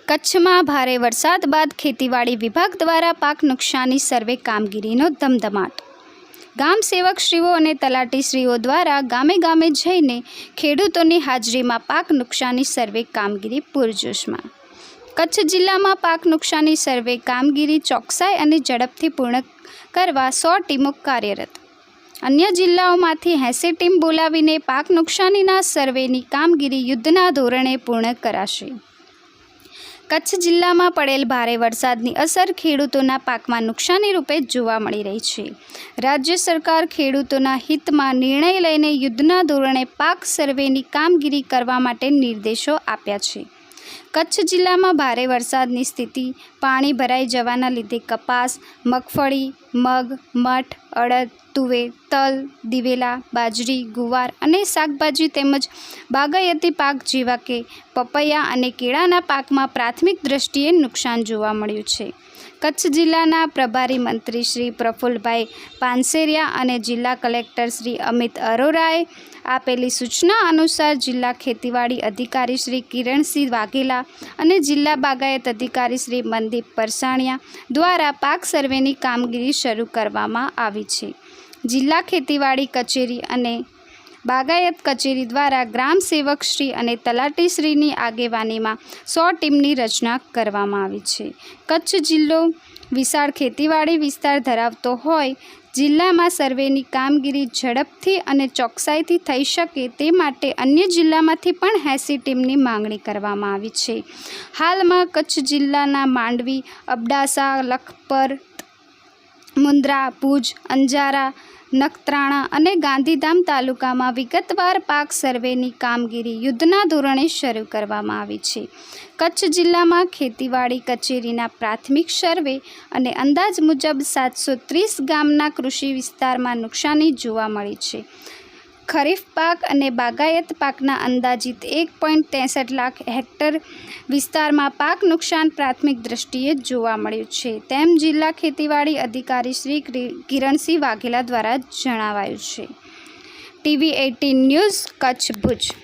કચ્છમાં ભારે વરસાદ બાદ ખેતીવાડી વિભાગ દ્વારા પાક નુકસાની સર્વે કામગીરીનો ધમધમાટ. ગામ સેવકશ્રીઓ અને તલાટીશ્રીઓ દ્વારા ગામે ગામે જઈને ખેડૂતોની હાજરીમાં પાક નુકસાની સર્વે કામગીરી પૂરજોશમાં. કચ્છ જિલ્લામાં પાક નુકસાની સર્વે કામગીરી ચોકસાઈ અને ઝડપથી પૂર્ણ કરવા 100 ટીમો કાર્યરત. અન્ય જિલ્લાઓમાંથી 80 ટીમ બોલાવીને પાક નુકસાનીના સર્વેની કામગીરી યુદ્ધના ધોરણે પૂર્ણ કરાશે. કચ્છ જિલ્લામાં પડેલ ભારે વરસાદની અસર ખેડૂતોના પાકમાં નુકસાની રૂપે જોવા મળી રહી છે. રાજ્ય સરકાર ખેડૂતોના હિતમાં નિર્ણય લઈને યુદ્ધના ધોરણે પાક સર્વેની કામગીરી કરવા માટે નિર્દેશો આપ્યા છે. કચ્છ જિલ્લામાં ભારે વરસાદની સ્થિતિ, પાણી ભરાઈ જવાના લીધે કપાસ, મગફળી, મગ, મઠ, અડદ, તુવેર, તલ, દિવેલા, બાજરી, ગુવાર અને શાકભાજી તેમજ બાગાયતી પાક જેવા કે પપૈયા અને કેળાના પાકમાં પ્રાથમિક દ્રષ્ટિએ નુકસાન જોવા મળ્યું છે. કચ્છ જિલ્લાના પ્રભારી મંત્રી શ્રી પ્રફુલભાઈ પાનસેરિયા અને જિલ્લા કલેક્ટર શ્રી અમિત અરોરાએ આપેલી સૂચના અનુસાર જિલ્લા ખેતીવાડી અધિકારી શ્રી કિરણસિંહ વાઘેલા અને જિલ્લા બાગાયત અધિકારી શ્રી મનદીપ પરસાણિયા દ્વારા પાક સર્વેની કામગીરી શરૂ કરવામાં આવી છે. જિલ્લા ખેતીવાડી કચેરી અને બાગાયત કચેરી દ્વારા ગ્રામ સેવકશ્રી અને તલાટીશ્રીની આગેવાનીમાં 100 ટીમની રચના કરવામાં આવી છે. કચ્છ જિલ્લો વિશાળ ખેતીવાડી વિસ્તાર ધરાવતો હોય જિલ્લામાં સર્વેની કામગીરી ઝડપથી અને ચોકસાઈથી થઈ શકે તે માટે અન્ય જિલ્લામાંથી પણ 80 ટીમની માંગણી કરવામાં આવી છે. હાલમાં કચ્છ જિલ્લાના માંડવી, અબડાસા, લખપત, મુન્દ્રા, ભુજ, અંજારા, નખત્રાણા અને ગાંધીધામ તાલુકામાં વિગતવાર પાક સર્વેની કામગીરી યુદ્ધના ધોરણે શરૂ કરવામાં આવી છે. કચ્છ જિલ્લામાં ખેતીવાડી કચેરીના પ્રાથમિક સર્વે અને અંદાજ મુજબ 730 ગામના કૃષિ વિસ્તારમાં નુકસાની જોવા મળી છે. ખરીફ પાક અને બાગાયત પાકના અંદાજિત 1.63 લાખ હેક્ટર વિસ્તારમાં પાક નુકસાન પ્રાથમિક દ્રષ્ટિએ જોવા મળ્યું છે, તેમ જિલ્લા ખેતીવાડી અધિકારી શ્રી કિરણસિંહ વાઘેલા દ્વારા જણાવાયું છે. TV18 news, Kutch, Bhuj.